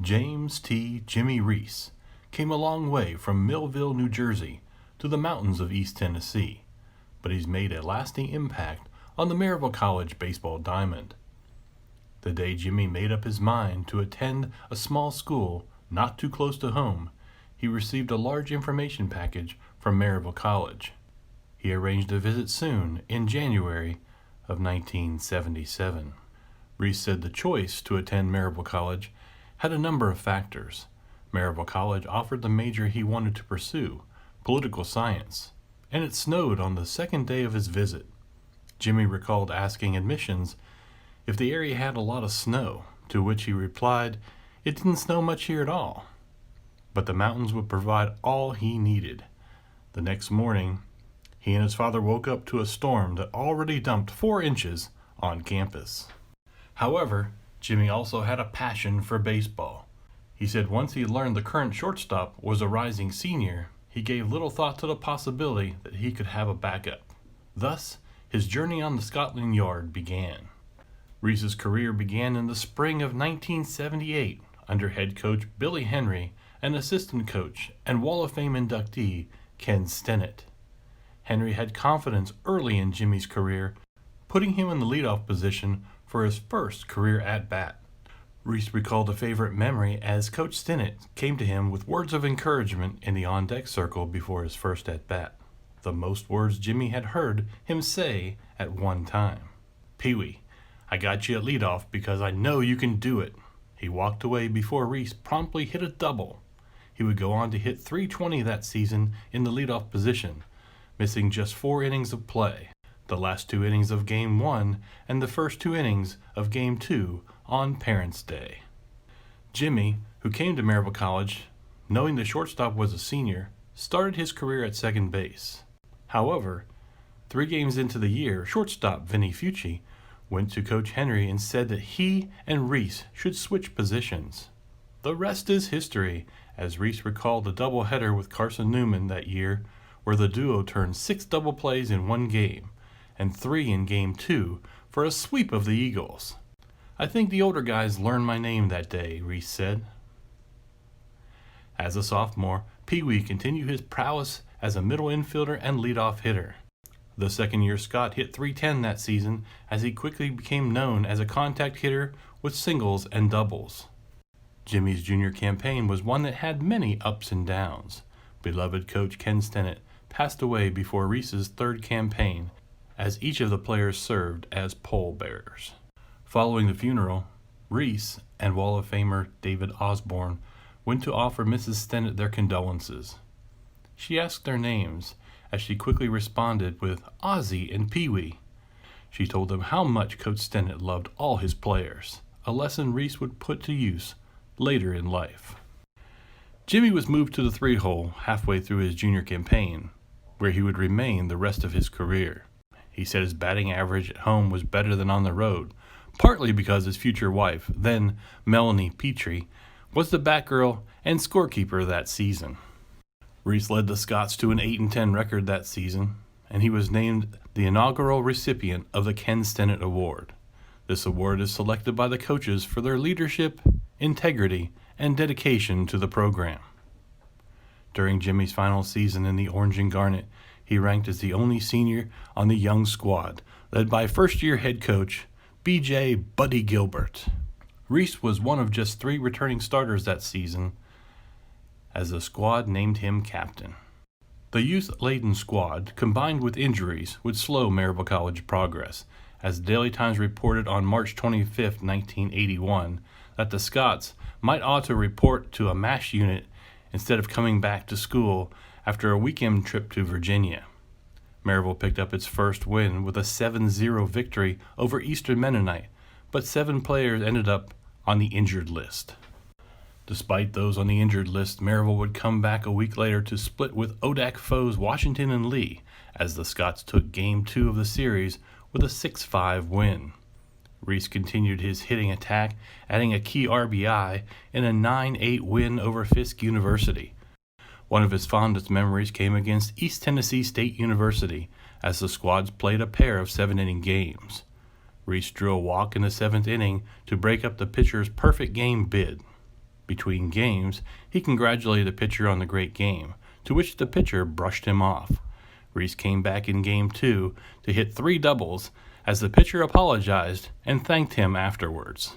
James T. Jimmy Reese came a long way from Millville, New Jersey, to the mountains of East Tennessee, but he's made a lasting impact on the Maryville College baseball diamond. The day Jimmy made up his mind to attend a small school not too close to home, he received a large information package from Maryville College. He arranged a visit soon in January of 1977. Reese said the choice to attend Maryville College had a number of factors. Maryville College offered the major he wanted to pursue, political science, and it snowed on the second day of his visit. Jimmy recalled asking admissions if the area had a lot of snow, to which he replied, "It didn't snow much here at all." But the mountains would provide all he needed. The next morning, he and his father woke up to a storm that already dumped 4 inches on campus. However, Jimmy also had a passion for baseball. He said once he learned the current shortstop was a rising senior, he gave little thought to the possibility that he could have a backup. Thus, his journey on the Scotland Yard began. Reese's career began in the spring of 1978 under head coach Billy Henry and assistant coach and Wall of Fame inductee Ken Stennett. Henry had confidence early in Jimmy's career, putting him in the leadoff position for his first career at-bat. Reese recalled a favorite memory as Coach Stennett came to him with words of encouragement in the on-deck circle before his first at-bat, the most words Jimmy had heard him say at one time. "Pee-wee, I got you at leadoff because I know you can do it." He walked away before Reese promptly hit a double. He would go on to hit .320 that season in the leadoff position, missing just 4 innings of play, the last 2 innings of Game 1 and the first 2 innings of Game 2 on Parents' Day. Jimmy, who came to Maryville College knowing the shortstop was a senior, started his career at second base. However, 3 games into the year, shortstop Vinny Fucci went to Coach Henry and said that he and Reese should switch positions. The rest is history, as Reese recalled the doubleheader with Carson Newman that year, where the duo turned 6 double plays in 1 game, and 3 in Game 2 for a sweep of the Eagles. "I think the older guys learned my name that day," Reese said. As a sophomore, Pee-wee continued his prowess as a middle infielder and leadoff hitter. The second-year Scot hit .310 that season as he quickly became known as a contact hitter with singles and doubles. Jimmy's junior campaign was one that had many ups and downs. Beloved coach Ken Stennett passed away before Reese's 3rd campaign, as each of the players served as pallbearers. Following the funeral, Reese and Wall of Famer David Osborne went to offer Mrs. Stennett their condolences. She asked their names, as she quickly responded with Ozzie and Pee-wee. She told them how much Coach Stennett loved all his players, a lesson Reese would put to use later in life. Jimmy was moved to the 3-hole halfway through his junior campaign, where he would remain the rest of his career. He said his batting average at home was better than on the road, partly because his future wife, then Melanie Petrie, was the batgirl and scorekeeper that season. Reese led the Scots to an 8-10 record that season, and he was named the inaugural recipient of the Ken Stennett Award. This award is selected by the coaches for their leadership, integrity, and dedication to the program. During Jimmy's final season in the Orange and Garnet, he ranked as the only senior on the young squad, led by first-year head coach B.J. Buddy Gilbert. Reese was one of just 3 returning starters that season, as the squad named him captain. The youth-laden squad, combined with injuries, would slow Maryville College progress, as the Daily Times reported on March 25, 1981, that the Scots might ought to report to a MASH unit instead of coming back to school after a weekend trip to Virginia. Maryville picked up its first win with a 7-0 victory over Eastern Mennonite, but 7 players ended up on the injured list. Despite those on the injured list, Maryville would come back a week later to split with ODAC foes Washington and Lee, as the Scots took Game 2 of the series with a 6-5 win. Reese continued his hitting attack, adding a key RBI in a 9-8 win over Fisk University. One of his fondest memories came against East Tennessee State University, as the squads played a pair of 7-inning games. Reese drew a walk in the 7th inning to break up the pitcher's perfect game bid. Between games, he congratulated the pitcher on the great game, to which the pitcher brushed him off. Reese came back in Game 2 to hit 3 doubles as the pitcher apologized and thanked him afterwards.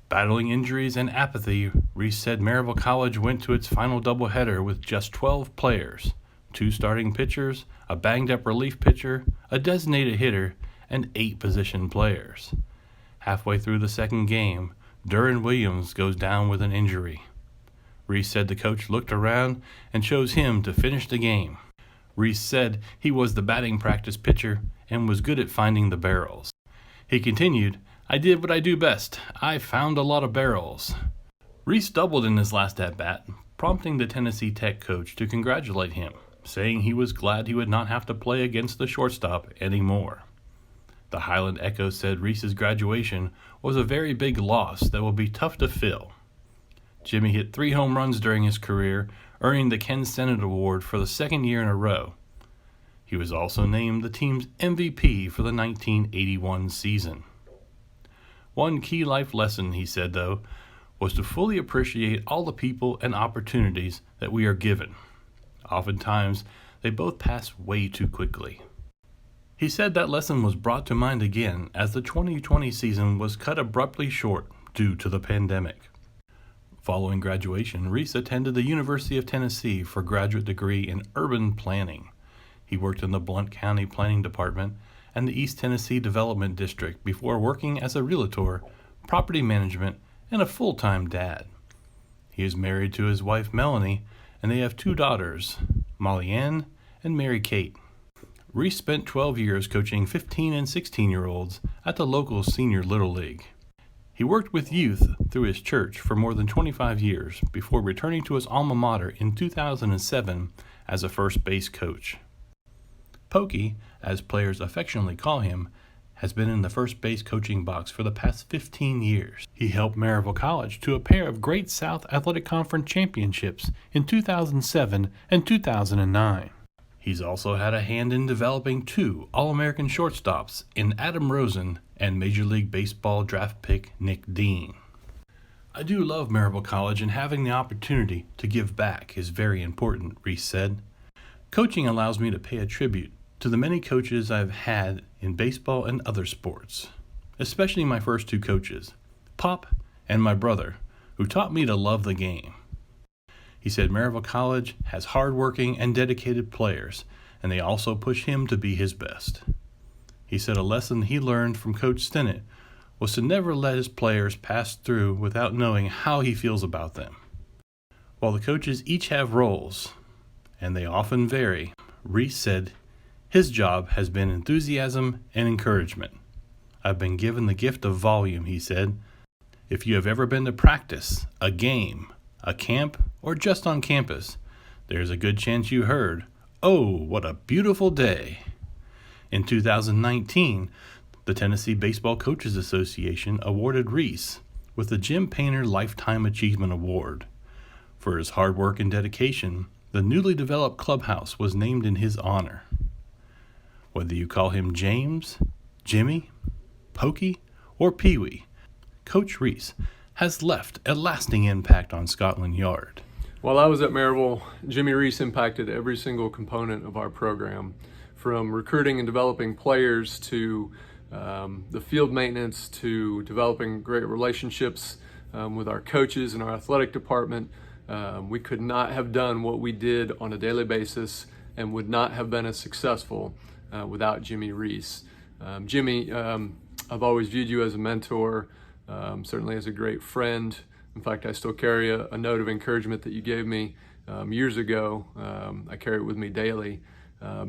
Battling injuries and apathy, Reese said Maryville College went to its final doubleheader with just 12 players, 2 starting pitchers, a banged-up relief pitcher, a designated hitter, and 8 position players. Halfway through the second game, Duran Williams goes down with an injury. Reese said the coach looked around and chose him to finish the game. Reese said he was the batting practice pitcher and was good at finding the barrels. He continued, "I did what I do best. I found a lot of barrels." Reese doubled in his last at-bat, prompting the Tennessee Tech coach to congratulate him, saying he was glad he would not have to play against the shortstop anymore. The Highland Echo said Reese's graduation was a very big loss that will be tough to fill. Jimmy hit 3 home runs during his career, earning the Ken Sennett Award for the second year in a row. He was also named the team's MVP for the 1981 season. One key life lesson, he said, though, was to fully appreciate all the people and opportunities that we are given. Oftentimes, they both pass way too quickly. He said that lesson was brought to mind again as the 2020 season was cut abruptly short due to the pandemic. Following graduation, Reese attended the University of Tennessee for a graduate degree in urban planning. He worked in the Blount County Planning Department and the East Tennessee Development District before working as a realtor, property management, and a full-time dad. He is married to his wife Melanie, and they have 2 daughters, Molly Ann and Mary Kate. Reese spent 12 years coaching 15 and 16-year-olds at the local Senior Little League. He worked with youth through his church for more than 25 years before returning to his alma mater in 2007 as a first base coach. Pokey, as players affectionately call him, has been in the first base coaching box for the past 15 years. He helped Maryville College to a pair of Great South Athletic Conference championships in 2007 and 2009. He's also had a hand in developing 2 All-American shortstops in Adam Rosen and Major League Baseball draft pick Nick Dean. "I do love Maryville College, and having the opportunity to give back is very important," Reese said. "Coaching allows me to pay a tribute to the many coaches I've had in baseball and other sports, especially my first 2 coaches, Pop and my brother, who taught me to love the game." He said Maryville College has hardworking and dedicated players, and they also push him to be his best. He said a lesson he learned from Coach Stennett was to never let his players pass through without knowing how he feels about them. While the coaches each have roles, and they often vary, Reese said his job has been enthusiasm and encouragement. "I've been given the gift of volume," he said. "If you have ever been to practice, a game, a camp, or just on campus, there's a good chance you heard, 'Oh, what a beautiful day.'" In 2019, the Tennessee Baseball Coaches Association awarded Reese with the Jim Painter Lifetime Achievement Award. For his hard work and dedication, the newly developed clubhouse was named in his honor. Whether you call him James, Jimmy, Pokey, or Pee-wee, Coach Reese has left a lasting impact on Scotland Yard. While I was at Maryville, Jimmy Reese impacted every single component of our program, from recruiting and developing players to the field maintenance to developing great relationships with our coaches and our athletic department. We could not have done what we did on a daily basis and would not have been as successful without Jimmy Reese. Jimmy, I've always viewed you as a mentor, certainly as a great friend. In fact, I still carry a note of encouragement that you gave me years ago. I carry it with me daily.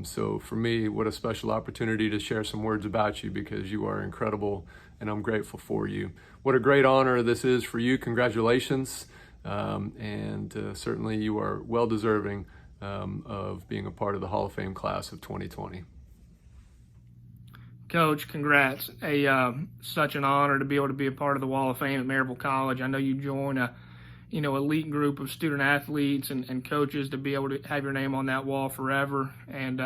So for me, what a special opportunity to share some words about you, because you are incredible and I'm grateful for you. What a great honor this is for you. Congratulations. And certainly you are well deserving of being a part of the Hall of Fame class of 2020. Coach, congrats. Such an honor to be able to be a part of the Wall of Fame at Maryville College. I know you join a elite group of student athletes and coaches to be able to have your name on that wall forever. And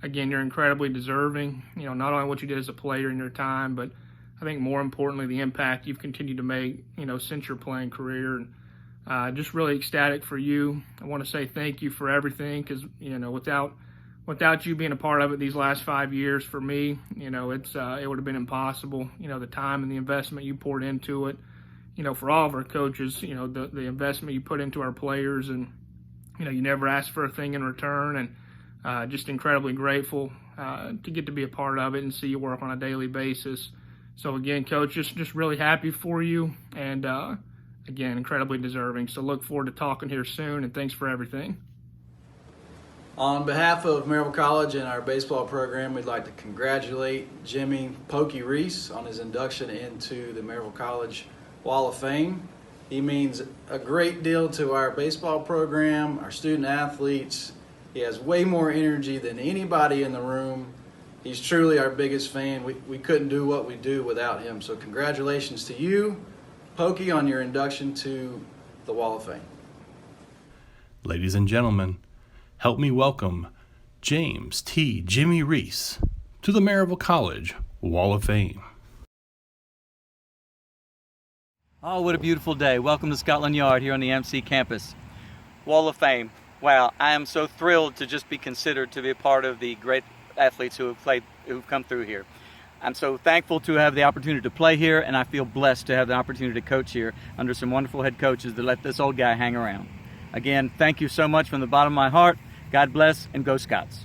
again, you're incredibly deserving, not only what you did as a player in your time, but I think more importantly, the impact you've continued to make, since your playing career. And just really ecstatic for you. I want to say thank you for everything, because without you being a part of it these last 5 years for me, it would have been impossible. The time and the investment you poured into it, for all of our coaches, the investment you put into our players, and you never asked for a thing in return, and just incredibly grateful to get to be a part of it and see you work on a daily basis. So again, Coach, just really happy for you, and again, incredibly deserving. So look forward to talking here soon, and thanks for everything. On behalf of Maryville College and our baseball program, we'd like to congratulate Jimmy "Pokey" Reese on his induction into the Maryville College Wall of Fame. He means a great deal to our baseball program, our student athletes. He has way more energy than anybody in the room. He's truly our biggest fan. We couldn't do what we do without him. So congratulations to you, Pokey, on your induction to the Wall of Fame. Ladies and gentlemen, help me welcome James T. Jimmy Reese to the Maryville College Wall of Fame. Oh, what a beautiful day. Welcome to Scotland Yard here on the MC campus. Wall of Fame. Wow, I am so thrilled to just be considered to be a part of the great athletes who've come through here. I'm so thankful to have the opportunity to play here, and I feel blessed to have the opportunity to coach here under some wonderful head coaches that let this old guy hang around. Again, thank you so much from the bottom of my heart. God bless, and go Scots.